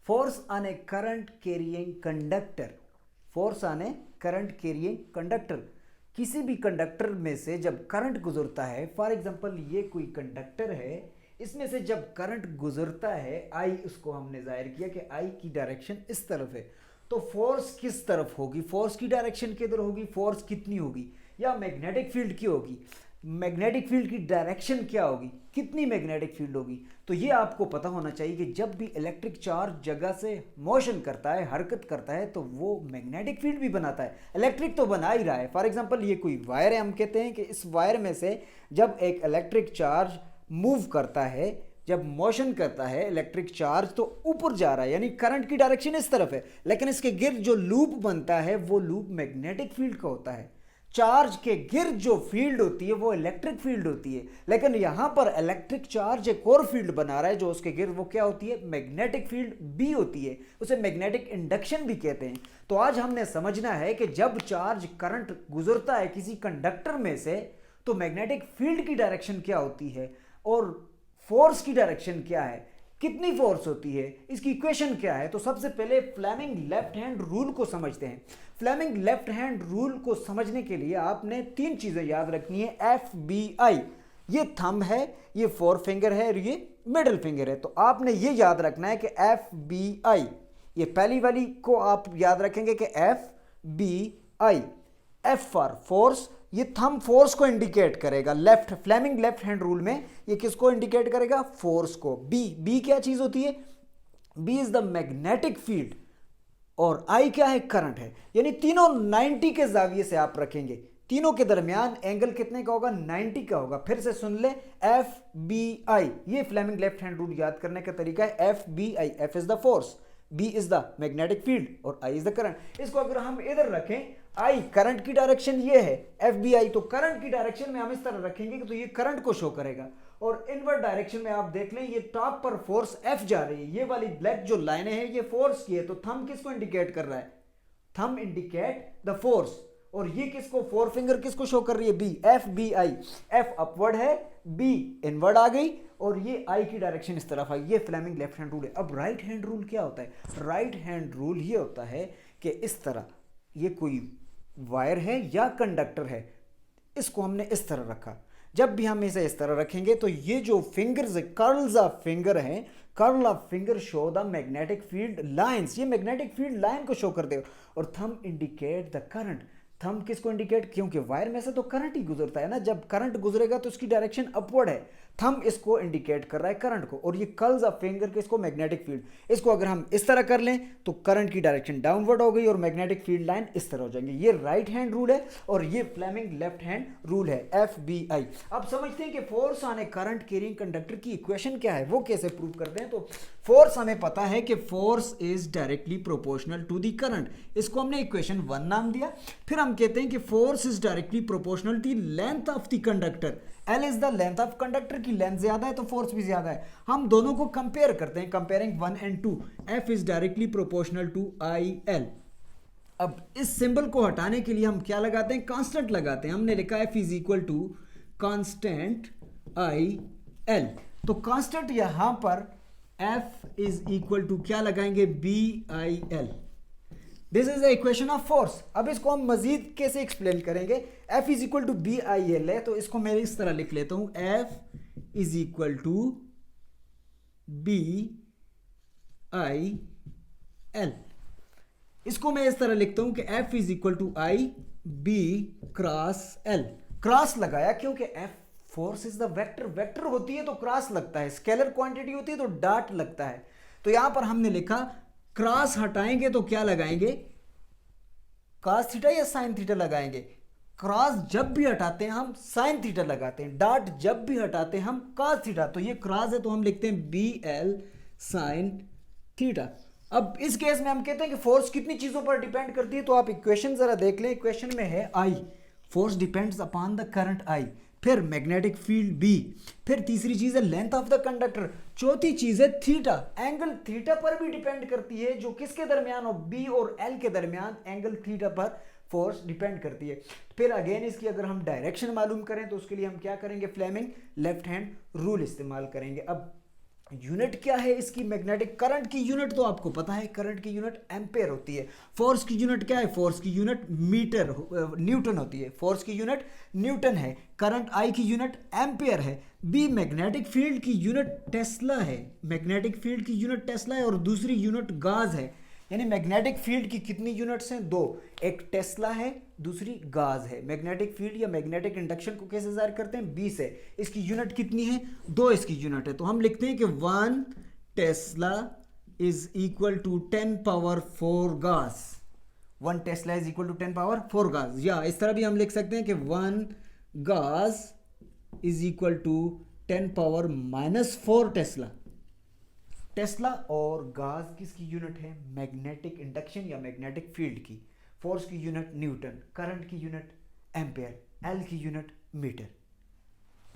Force on a current carrying conductor. Force on a current carrying conductor. किसी भी conductor में से जब करंट गुजरता है, फॉर एग्जांपल ये कोई कंडक्टर है, इसमें से जब करंट गुजरता है आई, उसको हमने जाहिर किया कि आई की डायरेक्शन इस तरफ है, तो फोर्स किस तरफ होगी, फोर्स की डायरेक्शन किधर होगी, फोर्स कितनी होगी, या मैग्नेटिक फील्ड की होगी, मैग्नेटिक फील्ड की डायरेक्शन क्या होगी, कितनी मैग्नेटिक फील्ड होगी। तो ये आपको पता होना चाहिए कि जब भी इलेक्ट्रिक चार्ज जगह से मोशन करता है, हरकत करता है, तो वो मैग्नेटिक फील्ड भी बनाता है। इलेक्ट्रिक तो बना ही रहा है। फॉर एग्जांपल ये कोई वायर है, हम कहते हैं कि इस वायर में से जब एक इलेक्ट्रिक चार्ज मूव करता है, जब मोशन करता है इलेक्ट्रिक चार्ज, तो ऊपर जा रहा है, यानी करंट की डायरेक्शन इस तरफ है, लेकिन इसके गिर्द जो लूप बनता है वो लूप मैग्नेटिक फील्ड का होता है। चार्ज के गिर्द जो फील्ड होती है वो इलेक्ट्रिक फील्ड होती है, लेकिन यहां पर इलेक्ट्रिक चार्ज एक और फील्ड बना रहा है जो उसके गिर्द, वो क्या होती है, मैग्नेटिक फील्ड बी होती है, उसे मैग्नेटिक इंडक्शन भी कहते हैं। तो आज हमने समझना है कि जब चार्ज करंट गुजरता है किसी कंडक्टर में से, तो मैग्नेटिक फील्ड की डायरेक्शन क्या होती है और फोर्स की डायरेक्शन क्या है, कितनी फोर्स होती है, इसकी इक्वेशन क्या है। तो सबसे पहले फ्लेमिंग लेफ्ट हैंड रूल को समझते हैं। फ्लेमिंग लेफ्ट हैंड रूल को समझने के लिए आपने तीन चीजें याद रखनी है। एफ बी आई, ये थंब है, ये फोर फिंगर है और ये मिडिल फिंगर है। तो आपने ये याद रखना है कि एफ बी आई, ये पहली वाली को आप याद रखेंगे कि F B I. F for force, ये थंब फोर्स को इंडिकेट करेगा। Left, Fleming left hand rule में ये किसको इंडिकेट करेगा, फोर्स को। बी, बी क्या चीज होती है, B is the magnetic field, और आई क्या है, करंट है। यानी तीनों 90 के जाविये से आप रखेंगे, तीनों के दरमियान एंगल कितने का होगा, 90 का होगा। फिर से सुन ले, एफ बी आई, ये फ्लेमिंग लेफ्ट हैंड रूल याद करने का तरीका है। F B I, F is the force, B is the magnetic field और आई इज द करंट। इसको अगर हम इधर रखें, आई करंट की डायरेक्शन ये है, एफ बी आई, तो करंट की डायरेक्शन में हम इस तरह रखेंगे कि तो ये करंट को शो करेगा। और इनवर्ट डायरेक्शन में आप देख लें, ये टॉप पर फोर्स एफ जा रही है, ये वाली ब्लैक जो लाइनें हैं ये फोर्स की है। तो थंब किसको इंडिकेट कर रहा है, थंब इंडिकेट द फोर्स। और ये किसको, फोर फिंगर किसको शो कर रही है, B, F B I. F upward है, बी इनवर्ड आ गई, और ये आई की डायरेक्शन इस तरफ आई। ये फ्लेमिंग लेफ्ट हैंड रूल है। अब राइट हैंड रूल क्या होता है, राइट हैंड रूल ये होता है कि इस तरह, ये कोई वायर है या कंडक्टर है, इसको हमने इस तरह रखा। जब भी हम इसे इस तरह रखेंगे तो ये जो फिंगर्स, कर्ल्स ऑफ फिंगर हैं, curl of finger show the magnetic field lines, ये मैग्नेटिक फील्ड लाइन को शो कर दे। और thumb indicate the current, thumb किसको इंडिकेट, क्योंकि वायर में से तो करंट ही गुजरता है ना, जब करंट गुजरेगा तो उसकी डायरेक्शन अपवर्ड है। थंब इसको इंडिकेट कर रहा है करंट को, और ये कर्ल्स ऑफ फिंगर किसको, मैग्नेटिक फील्ड। इसको अगर हम इस तरह कर लें तो करंट की डायरेक्शन डाउनवर्ड हो गई और मैग्नेटिक फील्ड लाइन इस तरह हो जाएंगे। ये राइट हैंड रूल है और ये फ्लेमिंग लेफ्ट हैंड रूल है, एफ बी आई। अब समझते हैं कि force on A current carrying conductor की इक्वेशन क्या है, वो कैसे प्रूव करते हैं। तो फोर्स हमें पता है कि force is directly proportional to the current, इसको हमने इक्वेशन 1 नाम दिया। फिर हम कहते हैं कि force is directly proportional to length of the conductor. L is the length of conductor, की लेंथ ज्यादा है तो फोर्स भी ज्यादा है। हम दोनों को कंपेयर करते हैं, comparing 1 and 2। F is directly proportional to I L. अब इस सिंबल को हटाने के लिए हम क्या लगाते हैं, कांस्टेंट लगाते हैं। हमने लिखा F is equal to constant I L. तो कांस्टेंट यहां पर F इज इक्वल टू क्या लगाएंगे, B I L. This is the equation of force. अब इसको हम मजीद कैसे एक्सप्लेन करेंगे, F is equal to B I L है, तो इसको मैं इस तरह लिख लेता हूं, F is equal to B I L. इसको मैं इस तरह लिखता हूं कि F is equal to I B cross L. Cross लगाया क्योंकि F force is the vector, vector होती है तो क्रॉस लगता है, स्केलर क्वांटिटी होती है तो डॉट लगता है। तो यहां पर हमने लिखा क्रॉस हटाएंगे तो क्या लगाएंगे, cos थीटा या sin थीटा लगाएंगे। क्रॉस जब भी हटाते हैं हम sin थीटा लगाते हैं, डॉट जब भी हटाते हैं हम cos थीटा। तो ये क्रॉस है तो हम लिखते हैं बी एल sin थीटा। अब इस केस में हम कहते हैं कि फोर्स कितनी चीजों पर डिपेंड करती है, तो आप इक्वेशन जरा देख लें। इक्वेशन में है I, force depends upon the current I, फिर मैग्नेटिक फील्ड B, फिर तीसरी चीज है लेंथ ऑफ द कंडक्टर, चौथी चीज है थीटा, एंगल थीटा पर भी डिपेंड करती है, जो किसके दरमियान हो, B और L के दरमियान एंगल थीटा पर फोर्स डिपेंड करती है। फिर अगेन इसकी अगर हम डायरेक्शन मालूम करें तो उसके लिए हम क्या करेंगे, फ्लेमिंग लेफ्ट हैंड रूल इस्तेमाल करेंगे। अब यूनिट क्या है इसकी? मैग्नेटिक करंट की यूनिट तो आपको पता है, करंट की यूनिट एम्पेयर होती है। फोर्स की यूनिट क्या है? फोर्स की यूनिट मीटर न्यूटन होती है। फोर्स की यूनिट न्यूटन है। करंट आई की यूनिट एम्पेयर है। बी मैग्नेटिक फील्ड की यूनिट टेस्ला है। मैग्नेटिक फील्ड की यूनिट टेस्ला है और दूसरी यूनिट गाज है। यानी मैग्नेटिक फील्ड की कितनी यूनिट्स हैं? दो, एक टेस्ला है, दूसरी गाज है। मैग्नेटिक फील्ड या मैग्नेटिक इंडक्शन को कैसे ज़ाहिर करते हैं? 20 है। इसकी यूनिट कितनी है? दो इसकी यूनिट है। तो हम लिखते हैं कि 1 tesla is equal to 10 power 4 gauss. 1 tesla is equal to 10 power 4 gauss. या इस तरह भी हम लिख सकते हैं कि 1 gauss is equal to 10 power -4 टेस्ला। टेस्ला और गाज किसकी यूनिट है? मैग्नेटिक इंडक्शन या मैग्नेटिक फील्ड की। फोर्स की यूनिट न्यूटन, करंट की यूनिट एम्पेयर, एल की यूनिट मीटर।